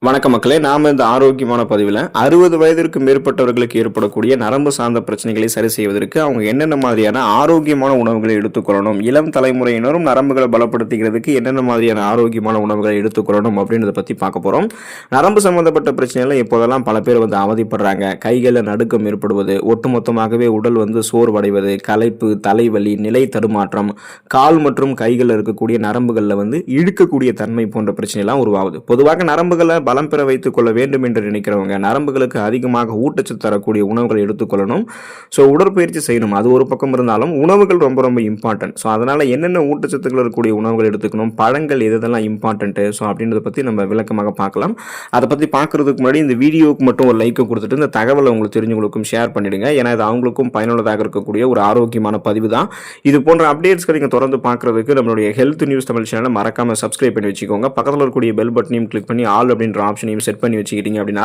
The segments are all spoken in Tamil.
வணக்கம் மக்களே, நாம இந்த ஆரோக்கியமான பதிவில் 60 வயதிற்கு மேற்பட்டவர்களுக்கு ஏற்படக்கூடிய நரம்பு சார்ந்த பிரச்சனைகளை சரி செய்வதற்கு அவங்க என்னென்ன மாதிரியான ஆரோக்கியமான உணவுகளை எடுத்துக்கொள்ளணும், இளம் தலைமுறையினரும் நரம்புகளை பலப்படுத்திக்கிறதுக்கு என்னென்ன மாதிரியான ஆரோக்கியமான உணவுகளை எடுத்துக்கொள்ளணும் அப்படின்றத பற்றி பார்க்க போகிறோம். நரம்பு சம்பந்தப்பட்ட பிரச்சனைகள் இப்போதெல்லாம் பல பேர் அவதிப்படுறாங்க. கைகளில் நடுக்கம் ஏற்படுவது, ஒட்டுமொத்தமாகவே உடல் சோர்வடைவது, களைப்பு, தலைவலி, நிலை தடுமாற்றம், கால் மற்றும் கைகளில் இருக்கக்கூடிய நரம்புகளில் இழுக்கக்கூடிய தன்மை போன்ற பிரச்சனைலாம் உருவாகுது. பொதுவாக நரம்புகளை பலம் பெற வைத்துக் கொள்ள வேண்டும் என்று நினைக்கிறவங்க நரம்புகளுக்கு அதிகமாக ஊட்டச்சத்து தரக்கூடிய உணவுகளை எடுத்துக்கொள்ளணும். ஸோ உடற்பயிற்சி செய்யணும், அது ஒரு பக்கம் இருந்தாலும் உணவுகள் ரொம்ப ரொம்ப இம்பார்ட்டன்ட். ஸோ அதனால் என்னென்ன ஊட்டச்சத்துக்கள் இருக்கக்கூடிய உணவுகள் எடுத்துக்கணும், பழங்கள் எதெல்லாம் இம்பார்ட்டன்ட்டு, ஸோ அப்படின்றத பற்றி நம்ம விளக்கமாக பார்க்கலாம். அதை பற்றி பார்க்குறதுக்கு முன்னாடி இந்த வீடியோவுக்கு மட்டும் ஒரு லைக்கை கொடுத்துட்டு இந்த தகவலை உங்களுக்கு தெரிஞ்சவங்களுக்கும் ஷேர் பண்ணிடுங்க. ஏன்னா இது அவங்களுக்கும் பயனுள்ளதாக இருக்கக்கூடிய ஒரு ஆரோக்கியமான பதிவு தான். இது போன்ற அப்டேட்ஸ்களை நீங்கள் தொடர்ந்து பார்க்குறதுக்கு நம்மளுடைய ஹெல்த் நியூஸ் தமிழ் சேனலை மறக்காமல் சப்ஸ்கிரைப் பண்ணி வச்சுக்கோங்க. பக்கத்தில் இருக்கக்கூடிய பெல் பட்டனையும் கிளிக் பண்ணி ஆல் அப்படின்ற ஆப்ஷனையும் செட் பண்ணி வச்சுக்கிட்டீங்க அப்படின்னா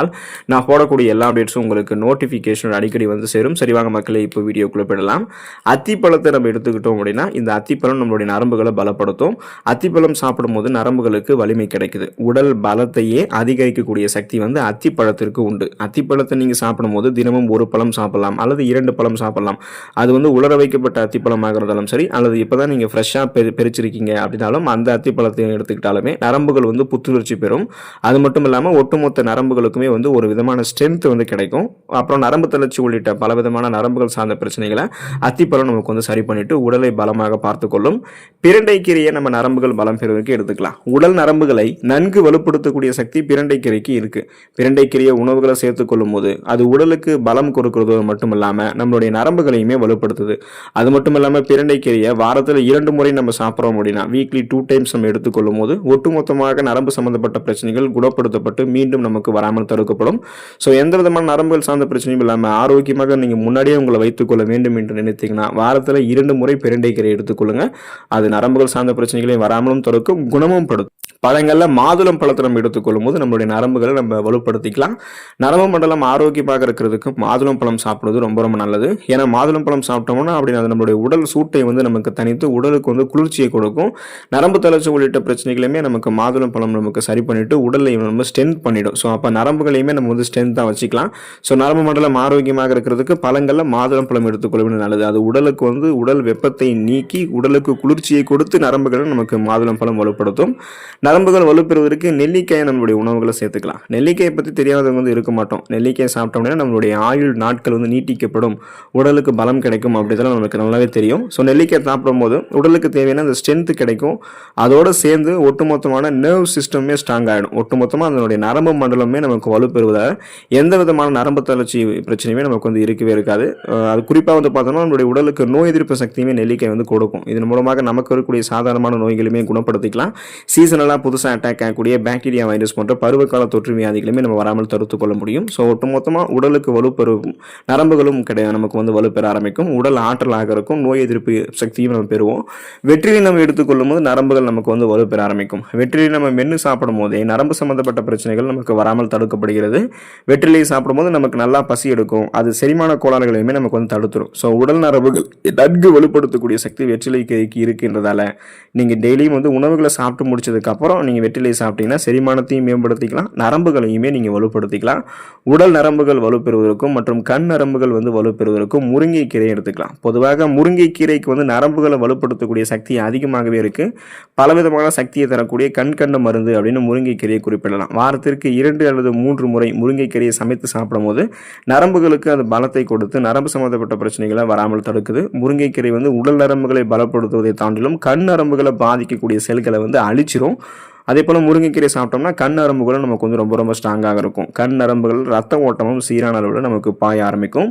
நான் போடக்கூடிய எல்லா அப்டேட்ஸும் உங்களுக்கு நோட்டிஃபிகேஷன் அடிக்கடி சேரும். சரிவாங்க மக்களே, இப்போ வீடியோக்குள்ள போயிடலாம். அத்திப்பழத்தை நம்ம எடுத்துக்கிட்டோம் அப்படின்னா இந்த அத்திப்பழம் நம்மளுடைய நரம்புகளை பலப்படுத்தும். அத்திப்பழம் சாப்பிடும்போது நரம்புகளுக்கு வலிமை கிடைக்குது. உடல் பலத்தையே அதிகரிக்கக்கூடிய சக்தி அத்திப்பழத்திற்கு உண்டு. அத்திப்பழத்தை நீங்கள் சாப்பிடும்போது தினமும் ஒரு பழம் சாப்பிடலாம் அல்லது 2 பழம் சாப்பிடலாம். அது உலர வைக்கப்பட்ட அத்திப்பழமாக இருந்தாலும் சரி, அல்லது இப்போதான் நீங்கள் ஃப்ரெஷ்ஷாக பெரிச்சிருக்கீங்க அப்படின்னாலும் அந்த அத்திப்பழத்தை எடுத்துக்கிட்டாலுமே நரம்புகள் புத்துணர்ச்சி பெறும். அது மட்டும் இல்லாமல் ஒட்டுமொத்த நரம்புகளுக்குமே ஒரு விதமான ஸ்ட்ரென்த் கிடைக்கும். அப்புறம் நரம்பு தளர்ச்சி உள்ளிட்ட பல விதமான நரம்புகள் சார்ந்த பிரச்சனைகளை அத்திப்பழம் நமக்கு சரி பண்ணிட்டு உடலை பலமாக பார்த்துக்கொள்ளும். பிரண்டை கீரையை நம்ம நரம்புகள் பலம் பெறுவதற்கு எடுத்துக்கலாம். உடல் நரம்புகளை நன்கு வலுப்படுத்தக்கூடிய சக்தி பிரண்டை கீரைக்கு இருக்கு. பிரண்டை கீரையை உணவுகளை சேர்த்துக் கொள்ளும் போது அது உடலுக்கு பலம் கொடுக்கிறது மட்டும் இல்லாமல் நம்மளுடைய நரம்புகளையுமே வலுப்படுத்துது. அது மட்டும் இல்லாமல் பிரண்டை கீரையை வாரத்தில் 2 முறை நம்ம சாப்பிட்றோம் அப்படின்னா வீக்லி 2 டைம்ஸ் நம்ம எடுத்துக்கொள்ளும் போது ஒட்டுமொத்தமாக நரம்பு சம்பந்தப்பட்ட பிரச்சனைகள் குணப்படுத்தப்பட்டு மீண்டும் நமக்கு வராமல் தடுக்கப்படும். ஸோ எந்த விதமான நரம்புகள் சார்ந்த பிரச்சனையும் இல்லாமல் ஆரோக்கியமாக நீங்கள் முன்னாடியே உங்களை வைத்துக்கொள்ள வேண்டும் என்று நினைத்தீங்கன்னா வாரத்தில் 2 முறை பிரண்டை கீரை எடுத்துக்கொள்ளுங்க. அது நரம்புகள் சார்ந்த பிரச்சனைகளையும் வராமலும் தடுக்கும், குணமும் படுத்தும். பழங்களில் மாதுளம் பழத்தை நம்ம எடுத்துக்கொள்ளும் போது நம்மளுடைய நரம்புகளை நம்ம வலுப்படுத்திக்கலாம். நரம்பு மண்டலம் ஆரோக்கியமாக இருக்கிறதுக்கு மாதுளம் பழம் சாப்பிடுவது ரொம்ப ரொம்ப நல்லது. ஏன்னா மாதுளம் பழம் சாப்பிட்டோம்னா அப்படின்னு அது நம்மளுடைய உடல் சூட்டை நமக்கு தனித்து உடலுக்கு குளிர்ச்சியை கொடுக்கும். நரம்பு தளர்ச்சி உள்ளிட்ட பிரச்சனைகளையுமே நமக்கு மாதுளம் பழம் நமக்கு சரி பண்ணிட்டு உடலை நம்ம ஸ்ட்ரென்த் பண்ணிடும். ஸோ அப்போ நரம்புகளையுமே நம்ம ஸ்ட்ரென்த்தாக வச்சுக்கலாம். ஸோ நரம்பு மண்டலம் ஆரோக்கியமாக இருக்கிறதுக்கு பழங்களில் மாதுளம் பழம் எடுத்துக்கொள்வது நல்லது. அது உடலுக்கு உடல் வெப்பத்தை நீக்கி உடலுக்கு குளிர்ச்சியை கொடுத்து நரம்புகளை நமக்கு மாதுளம் பழம் வலுப்படுத்தும். நரம்புகள் வலுப்பெறுவதற்கு நெல்லிக்காயை நம்மளுடைய உணவுகளை சேர்த்துக்கலாம். நெல்லிக்காயை பற்றி தெரியாதவங்க இருக்க மாட்டோம். நெல்லிக்காயை சாப்பிட்டோம்னா நம்மளுடைய ஆயுள் நாட்கள் நீட்டிக்கப்படும், உடலுக்கு பலம் கிடைக்கும் அப்படின்றதுலாம் நமக்கு நல்லாவே தெரியும். ஸோ நெல்லிக்காய் சாப்பிடும் போது உடலுக்கு தேவையான அந்த ஸ்ட்ரென்த் கிடைக்கும். அதோடு சேர்ந்து ஒட்டுமொத்தமான நர்வ் சிஸ்டமே ஸ்ட்ராங் ஆகிடும். ஒட்டுமொத்தமாக அதனுடைய நரம்பு மண்டலமே நமக்கு வலுப்பெறுவதால் எந்த விதமான நரம்பு தளர்ச்சி பிரச்சனையுமே நமக்கு இருக்கவே இருக்காது. அது குறிப்பாக பார்த்தோம்னா நம்மளுடைய உடலுக்கு நோய் எதிர்ப்பு சக்தியுமே நெல்லிக்காய் கொடுக்கும். இதன் மூலமாக நமக்கு இருக்கக்கூடிய சாதாரணமான நோய்களுமே குணப்படுத்திக்கலாம். சீசனலாக புதுசாக அட்டாக் ஆகக்கூடிய பாக்டீரியா, வைரஸ் போன்ற பருவகால தொற்று வியாதிகளுமே நம்ம வராமல் தடுத்துக் கொள்ள முடியும். ஸோ ஒட்டுமொத்தமாக உடலுக்கு வலுப்பெறும், நரம்புகளும் நமக்கு வலுப்பெற ஆரம்பிக்கும். உடல் ஆற்றலாக இருக்கும், நோய் எதிர்ப்பு சக்தியும் நம்ம பெறுவோம். வெற்றிலை நம்ம எடுத்துக்கொள்ளும் போது நரம்புகள் நமக்கு வலுப்பெற ஆரம்பிக்கும். வெற்றிலை நம்ம மென்று சாப்பிடும் போதே நரம்பு சம்பந்தப்பட்ட பிரச்சனைகள் நமக்கு வராமல் தடுக்கப்படுகிறது. வெற்றிலை சாப்பிடும்போது நமக்கு நல்லா பசி எடுக்கும். அது செரிமான கோளாறுகளையுமே நமக்கு தடுத்துரும். ஸோ உடல் நரம்புகள் நன்கு வலுப்படுத்தக்கூடிய சக்தி வெற்றிலைக்கு இருக்கின்றதால நீங்கள் டெய்லியும் உணவுகளை சாப்பிட்டு முடிச்சதுக்கு அப்புறம் நீங்கள் வெற்றிலை சாப்பிட்டீங்கன்னா செரிமானத்தையும் மேம்படுத்திக்கலாம், நரம்புகளையுமே நீங்கள் வலுப்படுத்திக்கலாம். உடல் நரம்புகள் வலுப்பெறுவதற்கும் மற்றும் கண் நரம்புகள் வலுப்பெறுவதற்கும் முருங்கைக்கீரை எடுத்துக்கலாம். பொதுவாக முருங்கைக்கீரைக்கு நரம்புகளை வலுப்படுத்தக்கூடிய சக்தி அதிகமாகவே இருக்குது. பலவிதமான சக்தியை தரக்கூடிய கண் மருந்து அப்படின்னு முருங்கைக்கீரையை குறிப்பிடலாம். வாரத்திற்கு 2 அல்லது 3 முறை முருங்கைக்கீரையை சமைத்து சாப்பிடும் போது நரம்புகளுக்கு அது பலத்தை கொடுத்து நரம்பு சம்பந்தப்பட்ட பிரச்சனைகளை வராமல் தடுக்குது. முருங்கைக்கீரை உடல் நரம்புகளை பலப்படுத்துவதை தாண்டிலும் கண் நரம்புகளை பாதிக்கக்கூடிய செல்களை அழிச்சிரும். அதே போல் முருங்கைக்கீரை சாப்பிட்டோம்னா கண் நரம்புகளும் நமக்கு ரொம்ப ரொம்ப ஸ்ட்ராங்காக இருக்கும். கண் நரம்புகள் ரத்த ஓட்டமும் சீரான அளவில் நமக்கு பாய ஆரம்பிக்கும்.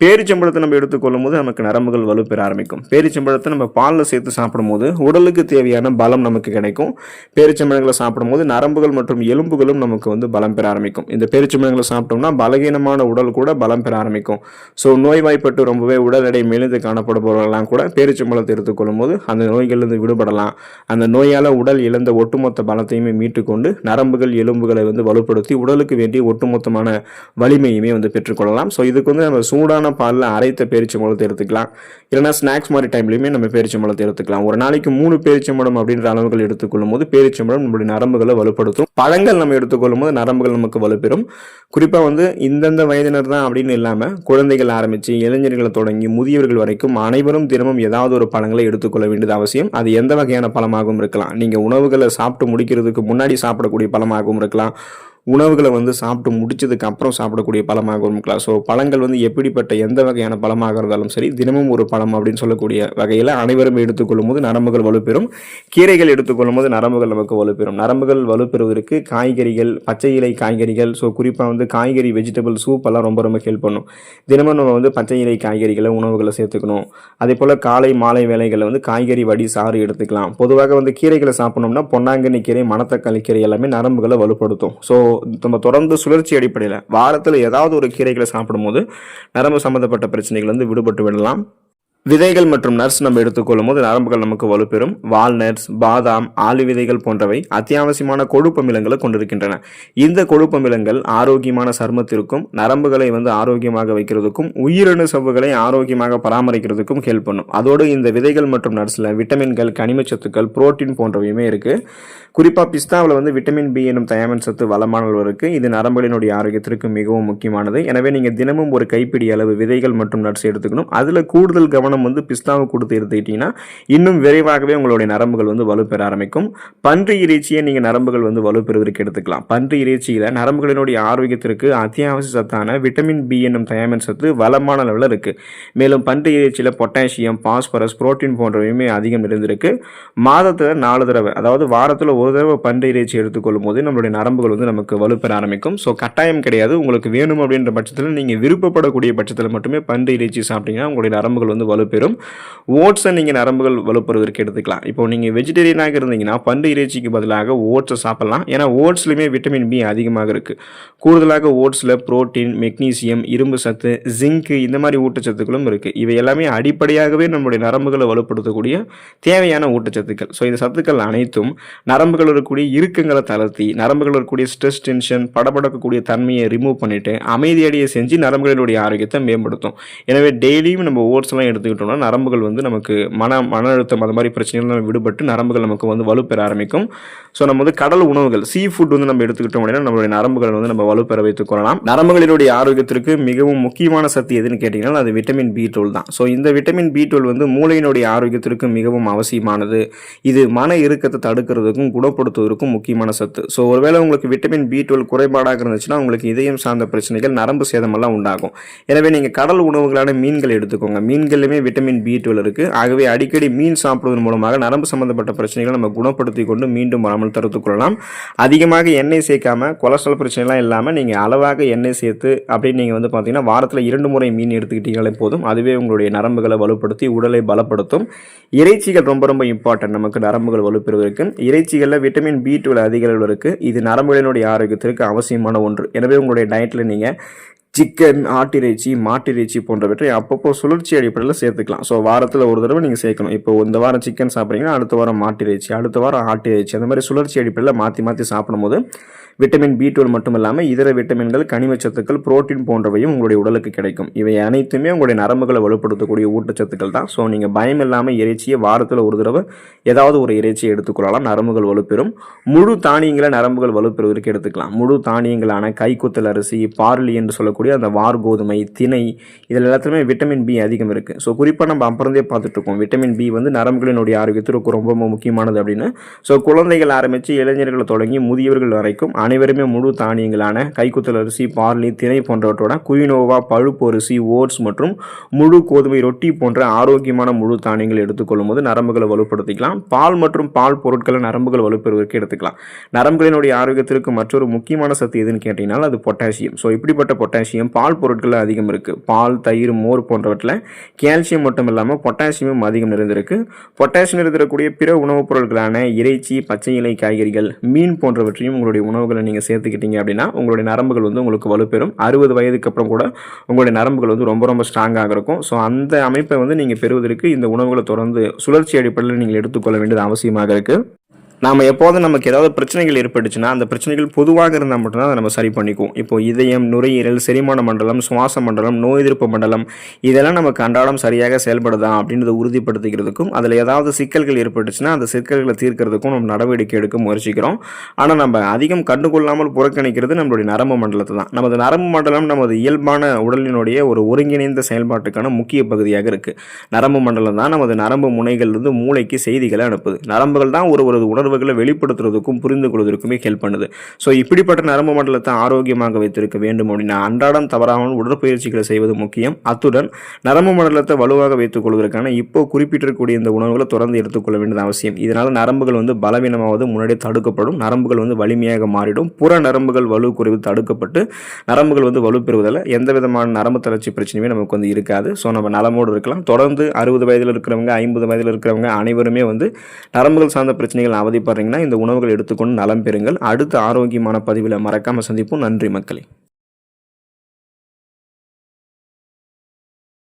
பேரிச்சம்பழத்தை நம்ம எடுத்துக்கொள்ளும் போது நமக்கு நரம்புகள் வலுப்பெற ஆரம்பிக்கும். பேரிச்சம்பழத்தை நம்ம பாலில் சேர்த்து சாப்பிடும் போது உடலுக்கு தேவையான பலம் நமக்கு கிடைக்கும். பேரிச்சம்பழங்களை சாப்பிடும் போது நரம்புகள் மற்றும் எலும்புகளும் நமக்கு பலம் பெற ஆரம்பிக்கும். இந்த பேரிச்சம்பழங்களை சாப்பிட்டோம்னா பலகீனமான உடல் கூட பலம் பெற ஆரம்பிக்கும். ஸோ நோய்வாய்ப்பட்டு ரொம்பவே உடல் எடை மெலிந்து காணப்படுபவர்களெல்லாம் கூட பேரிச்சம்பழத்தை எடுத்துக்கொள்ளும் போது அந்த நோய்களிலிருந்து விடுபடலாம். அந்த நோயால் உடல் இழந்த ஒட்டுமொத்த பலத்தையுமே மீட்டுக்கொண்டு நரம்புகள் எலும்புகளை வலுப்படுத்தி உடலுக்கு வேண்டிய ஒட்டுமொத்தமான வலிமையுமே பெற்றுக்கொள்ளலாம். ஸோ இதுக்கு நம்ம சூடான சுத்தமான பாலில் அரைத்த பேரிச்சம்பழத்தை எடுத்துக்கலாம். இல்லைனா ஸ்நாக்ஸ் மாதிரி டைம்லையுமே நம்ம பேரிச்சம்பழத்தை எடுத்துக்கலாம். ஒரு நாளைக்கு 3 பேரிச்சம்பழம் அப்படின்ற அளவுகள் எடுத்துக்கொள்ளும் போது பேரிச்சம்பழம் நம்மளுடைய நரம்புகளை வலுப்படுத்தும். பழங்கள் நம்ம எடுத்துக்கொள்ளும் போது நரம்புகள் நமக்கு வலுப்பெறும். குறிப்பாக வந்து இந்தந்த வயதினர் தான் அப்படின்னு இல்லாமல் குழந்தைகள் ஆரம்பித்து இளைஞர்களை தொடங்கி முதியவர்கள் வரைக்கும் அனைவரும் தினமும் ஏதாவது ஒரு பழங்களை எடுத்துக்கொள்ள வேண்டியது அவசியம். அது எந்த வகையான பழமாகவும் இருக்கலாம். நீங்கள் உணவுகளை சாப்பிட்டு முடிக்கிறதுக்கு முன்னாடி சாப்பிடக்கூடிய பழமாகவும் இருக்கலாம். உணவுகளை வந்து சாப்பிட்டு முடிச்சதுக்கு அப்புறம் சாப்பிடக்கூடிய பழமாகவும் இருக்கலாம். ஸோ பழங்கள் வந்து எப்படிப்பட்ட எந்த வகையான பழமாக இருந்தாலும் சரி, தினமும் ஒரு பழம் அப்படின்னு சொல்லக்கூடிய வகையில் அனைவரும் எடுத்துக்கொள்ளும் போது நரம்புகள் வலுப்பெறும். கீரைகள் எடுத்துக்கொள்ளும் போது நரம்புகள் நமக்கு வலுப்பெறும். நரம்புகள் வலுப்பெறுவதற்கு காய்கறிகள், பச்சை இலை காய்கறிகள், ஸோ குறிப்பாக வந்து காய்கறி வெஜிடபிள் சூப் எல்லாம் ரொம்ப ரொம்ப ஹெல்ப் பண்ணும். தினமும் நம்ம வந்து பச்சை இலை காய்கறிகளை உணவுகளை சேர்த்துக்கணும். அதே போல் காலை மாலை வேலைகளில் வந்து காய்கறி வடி சாறு எடுத்துக்கலாம். பொதுவாக வந்து கீரைகளை சாப்பிடணும்னா பொன்னாங்கண்ணி கீரை, மணத்தக்காளி கீரை எல்லாமே நரம்புகளை வலுப்படுத்தும். ஸோ நம்ம தொடர்ந்து சுழற்சி அடிப்படையில் வாரத்தில் ஏதாவது ஒரு கீரைகளை சாப்பிடும்போது நரம்பு சம்பந்தப்பட்ட பிரச்சனைகள் வந்து விடுபட்டு விடலாம். விதைகள் மற்றும் நட்ஸ் நம்ம எடுத்துக்கொள்ளும் போது நரம்புகள் நமக்கு வலுப்பெறும். வால்நட்ஸ், பாதாம், ஆளி விதைகள் போன்றவை அத்தியாவசியமான கொழுப்பமிலங்களை கொண்டிருக்கின்றன. இந்த கொழுப்பமிலங்கள் ஆரோக்கியமான சருமத்திற்கும் நரம்புகளை வந்து ஆரோக்கியமாக வைக்கிறதுக்கும் உயிரணு சவ்வுகளை ஆரோக்கியமாக பராமரிக்கிறதுக்கும் ஹெல்ப் பண்ணும். அதோடு இந்த விதைகள் மற்றும் நட்ஸில் விட்டமின்கள், கனிமச்சத்துக்கள், புரோட்டீன் போன்றவையுமே இருக்குது. குறிப்பாக பிஸ்தாவில் வந்து விட்டமின் பி எனும் தயாமின் சத்து வளமான இருக்குது. இது நரம்புகளினுடைய ஆரோக்கியத்திற்கு மிகவும் முக்கியமானது. எனவே நீங்கள் தினமும் ஒரு கைப்பிடி அளவு விதைகள் மற்றும் நட்ஸ் எடுத்துக்கணும். அதில் கூடுதல் கவனம் வந்து பிஸ்தாவை கொடுத்து எடுத்துக்கிட்டீங்கன்னா இன்னும் விரைவாகவே உங்களுடைய நரம்புகள் வந்து வலுப்பெற ஆரம்பிக்கும். பன்றி இறைச்சியை நீங்கள் நரம்புகள் வந்து வலுப்பெறுவதற்கு எடுத்துக்கலாம். பன்றி இறைச்சியில் நரம்புகளினுடைய ஆரோக்கியத்திற்கு அத்தியாவசிய சத்தான விட்டமின் பி என்னும் தயாமின் சத்து வளமான அளவில் இருக்குது. மேலும் பன்றி இறைச்சியில் பொட்டாசியம், பாஸ்பரஸ், புரோட்டீன் போன்றவையுமே அதிகம் இருந்திருக்கு. மாதத்தில் 4 தடவை, அதாவது வாரத்தில் ஒரு தடவை பன்றி இறைச்சி எடுத்துக்கொள்ளும் போது நம்மளுடைய நரம்புகள் வந்து நமக்கு வலுப்பெற ஆரம்பிக்கும். ஸோ கட்டாயம் கிடையாது. உங்களுக்கு வேணும் அப்படின்ற பட்சத்தில் நீங்கள் விருப்பப்படக்கூடிய பட்சத்தில் மட்டுமே பன்றி இறைச்சி சாப்பிட்டீங்கன்னா உங்களுடைய நரம்புகள் வந்து வலுப்பெறும். ஓட்ஸை நீங்கள் நரம்புகள் வலுப்பெறுவதற்கு எடுத்துக்கலாம். இப்போ நீங்கள் வெஜிடேரியனாக இருந்தீங்கன்னா பன்றி இறைச்சிக்கு பதிலாக ஓட்ஸை சாப்பிடலாம். ஏன்னா ஓட்ஸ்லையுமே விட்டமின் பி அதிகமாக இருக்குது. கூடுதலாக ஓட்ஸில் புரோட்டீன், மெக்னீசியம், இரும்பு சத்து, ஜிங்கு இந்த மாதிரி ஊட்டச்சத்துக்களும் இருக்குது. இவை எல்லாமே அடிப்படையாகவே நம்மளுடைய நரம்புகளை வலுப்படுத்தக்கூடிய தேவையான ஊட்டச்சத்துக்கள். ஸோ இந்த சத்துக்கள் அனைத்தும் நரம்புகள் இருக்கக்கூடிய இறுக்கங்களை தளர்த்தி நரம்புகள் இருக்கக்கூடிய ஸ்ட்ரெஸ், டென்ஷன், படபடக்கக்கூடிய தன்மையை ரிமூவ் பண்ணிட்டு அமைதியடைய செஞ்சு நரம்புகளுடைய ஆரோக்கியத்தை மேம்படுத்தும். எனவே டெய்லியும் நம்ம ஓட்ஸ் எல்லாம் எடுத்துக்கிட்டோம்னா நரம்புகள் வந்து நமக்கு மன அழுத்தம் அந்த மாதிரி பிரச்சனைகள் நம்ம விடுபட்டு நரம்புகள் நமக்கு வந்து வலுப்பெற ஆரம்பிக்கும். ஸோ நம்ம வந்து கடல் உணவுகள், சீ ஃபுட் வந்து நம்ம எடுத்துக்கிட்டோம் அப்படின்னா நம்மளுடைய நரம்புகள் வந்து நம்ம வலுப்பெற வைத்துக் கொள்ளலாம். நரம்புகளினுடைய ஆரோக்கியத்திற்கு மிகவும் முக்கியமான சக்தி எதுன்னு கேட்டீங்கன்னா அது விட்டமின் B12 தான். ஸோ இந்த விட்டமின் B12 வந்து மூளையினுடைய ஆரோக்கியத்திற்கு மிகவும் அவசியமானது. இது மன இறுக்கத்தை தடுக்கிறதுக்கும் குணப்படுத்துவதற்கும் முக்கியமான சத்து. ஸோ ஒருவேளை உங்களுக்கு விட்டமின் B12 குறைபாடாக இருந்துச்சுன்னா உங்களுக்கு இதயம் சார்ந்த பிரச்சனைகள், நரம்பு சேதமெல்லாம் உண்டாகும். எனவே நீங்கள் கடல் உணவுகளான மீன்கள் எடுத்துக்கோங்க. மீன்களிலுமே விட்டமின் B12 இருக்குது. ஆகவே அடிக்கடி மீன் சாப்பிடுவதன் மூலமாக நரம்பு சம்பந்தப்பட்ட பிரச்சனைகளை நம்ம குணப்படுத்தி கொண்டு மீண்டும் வராமல் தடுத்துக் கொள்ளலாம். அதிகமாக எண்ணெய் சேர்க்காம, கொலஸ்ட்ரால் பிரச்சனைலாம் இல்லாமல் நீங்கள் அளவாக எண்ணெய் சேர்த்து அப்படின்னு நீங்கள் வந்து பார்த்தீங்கன்னா வாரத்தில் 2 முறை மீன் எடுத்துக்கிட்டீங்களே போதும். அதுவே உங்களுடைய நரம்புகளை வலுப்படுத்தி உடலை பலப்படுத்தும். இறைச்சிகள் ரொம்ப ரொம்ப இம்பார்ட்டன்ட் நமக்கு நரம்புகள் வலுப்பெறுவதற்கு. இறைச்சிகளில் விட்டமின் B12 அதிக அளவில் இருக்குது. இது நரம்புகளினுடைய ஆரோக்கியத்திற்கு அவசியமான ஒன்று. எனவே உங்களுடைய டயட்டில் நீங்கள் சிக்கன், ஆட்டிறைச்சி, மாட்டிறைச்சி போன்றவற்றை அப்பப்போ சுழற்சி அடிப்படையில் சேர்த்துக்கலாம். ஸோ வாரத்தில் ஒரு தடவை நீங்கள் சேர்க்கணும். இப்போ இந்த வாரம் சிக்கன் சாப்பிட்றீங்கன்னா அடுத்த வாரம் மாட்டிறைச்சி, அடுத்த வாரம் ஆட்டிறைச்சி, அந்த மாதிரி சுழற்சி அடிப்படையில் மாற்றி சாப்பிடும்போது விட்டமின் B12 மட்டும் இல்லாமல் இதர விட்டமின்கள், கனிமச்சத்துக்கள், புரோட்டீன் போன்றவையும் உங்களுடைய உடலுக்கு கிடைக்கும். இவை அனைத்துமே உங்களுடைய நரம்புகளை வலுப்படுத்தக்கூடிய ஊட்டச்சத்துக்கள் தான். ஸோ நீங்கள் பயம் இல்லாமல் இறைச்சியை வாரத்தில் ஒரு தடவை ஏதாவது ஒரு இறைச்சியை எடுத்துக்கொள்ளலாம். நரம்புகள் வலுப்பெறும். முழு தானியங்களை நரம்புகள் வலுப்பெறுவதற்கு எடுத்துக்கலாம். முழு தானியங்களான கைக்குத்தல் அரிசி, பார்லி என்று சொல்லக்கூடிய அந்த வார் கோதுமை, திணை, இதில் எல்லாத்துலேயுமே விட்டமின் பி அதிகம் இருக்குது. ஸோ குறிப்பாக நம்ம அப்புறந்தே பார்த்துட்டு இருக்கோம் விட்டமின் பி வந்து நரம்புகளினுடைய ஆரோக்கியத்திற்கு ரொம்ப ரொம்ப முக்கியமானது அப்படின்னு. ஸோ குழந்தைகள் ஆரம்பித்து இளைஞர்களை தொடங்கி முதியவர்கள் வரைக்கும் அனைவருமே முழு தானியங்களான கைக்குத்தல் அரிசி, பார்லி, திணை போன்றவற்றோட குயினோவா, பழுப்பு அரிசி, ஓட்ஸ் மற்றும் முழு கோதுமை ரொட்டி போன்ற ஆரோக்கியமான முழு தானியங்கள் எடுத்துக்கொள்ளும் போது நரம்புகளை வலுப்படுத்திக்கலாம். பால் மற்றும் பால் பொருட்களை நரம்புகள் வலுப்பெறுவதற்கு எடுத்துக்கலாம். நரம்புகளினுடைய ஆரோக்கியத்திற்கு மற்றொரு முக்கியமான சத்து எதுன்னு கேட்டீங்கன்னா அது பொட்டாசியம். ஸோ இப்படிப்பட்ட பொட்டாசியம் பால் பொருட்களில் அதிகம் இருக்குது. பால், தயிர், மோர் போன்றவற்றில் கால்சியம் மட்டும் இல்லாமல் பொட்டாசியமும் அதிகம் நிறைந்திருக்கு. பொட்டாசியம் நிறைந்திருக்கக்கூடிய பிற உணவுப் பொருட்களான இறைச்சி, பச்சை இலை காய்கறிகள், மீன் போன்றவற்றையும் உங்களுடைய உணவுகளை நீங்கள் சேர்த்துக்கிட்டீங்க அப்படின்னா உங்களுடைய நரம்புகள் வந்து உங்களுக்கு வலுப்பெறும். 60 வயதுக்கு அப்புறம் கூட உங்களுடைய நரம்புகள் வந்து ரொம்ப ரொம்ப ஸ்ட்ராங்காக இருக்கும். ஸோ அந்த அமைப்பை வந்து நீங்கள் பெறுவதற்கு இந்த உணவுகளை தொடர்ந்து சுழற்சி அடிப்படையில் நீங்கள் எடுத்துக்கொள்ள வேண்டியது அவசியமாக இருக்குது. நாம் எப்போதும் நமக்கு ஏதாவது பிரச்சனைகள் ஏற்பட்டுச்சுன்னா அந்த பிரச்சனைகள் பொதுவாக இருந்தால் மட்டும்தான் அதை நம்ம சரி பண்ணிக்குவோம். இப்போ இதயம், நுரையீரல், செரிமான மண்டலம், சுவாச மண்டலம், நோய் எதிர்ப்பு மண்டலம் இதெல்லாம் நமக்கு அன்றாடம் சரியாக செயல்படுதா அப்படின்றத உறுதிப்படுத்திக்கிறதுக்கும் அதில் ஏதாவது சிக்கல்கள் ஏற்பட்டுச்சுன்னா அந்த சிக்கல்களை தீர்க்கிறதுக்கும் நம்ம நடவடிக்கை எடுக்க முயற்சிக்கிறோம். ஆனால் நம்ம அதிகம் கண்டுகொள்ளாமல் புறக்கணிக்கிறது நம்மளுடைய நரம்பு மண்டலத்தை தான். நமது நரம்பு மண்டலம் நமது இயல்பான உடலினுடைய ஒரு ஒருங்கிணைந்த செயல்பாட்டுக்கான முக்கிய பகுதியாக இருக்குது. நரம்பு மண்டலம் தான் நமது நரம்பு முனைகளிலிருந்து மூளைக்கு செய்திகளை அனுப்புது. நரம்புகள் தான் ஒரு உணர்வுகளை வெளிப்படுத்துறதுக்கும் புரிந்து கொள்வதற்குமே ஹெல்ப் பண்ணுது. ஸோ இப்படிப்பட்ட நரம்பு மண்டலத்தை ஆரோக்கியமாக வைத்திருக்க வேண்டும் அப்படின்னா அன்றாடம் தவறாமல் உடற்பயிற்சிகளை செய்வது முக்கியம். அத்துடன் நரம்பு மண்டலத்தை வலுவாக வைத்துக் கொள்வதற்கான இப்போ குறிப்பிட்டிருக்கக்கூடிய இந்த உணவுகளை தொடர்ந்து எடுத்துக்கொள்ள வேண்டியது அவசியம். இதனால் நரம்புகள் பலவீனமாவது முன்னாடி தடுக்கப்படும், நரம்புகள் வலிமையாக மாறிடும், புற நரம்புகள் வலு குறைவு தடுக்கப்பட்டு நரம்புகள் வலுப்பெறுவதில் எந்த விதமான நரம்பு தளர்ச்சி பிரச்சனையுமே நமக்கு இருக்காது. ஸோ நம்ம நலமோடு இருக்கலாம். தொடர்ந்து 60 வயதில் இருக்கிறவங்க, 50 வயதில் இருக்கிறவங்க அனைவருமே நரம்புகள் சார்ந்த பிரச்சனைகள் அவதிப்படுறீங்கன்னா இந்த உணவுகள் எடுத்துக்கொண்டு நலம் பெறுங்கள். அடுத்த ஆரோக்கியமான பதிவில் மறக்காமல் சந்திப்போம். நன்றி மக்களே.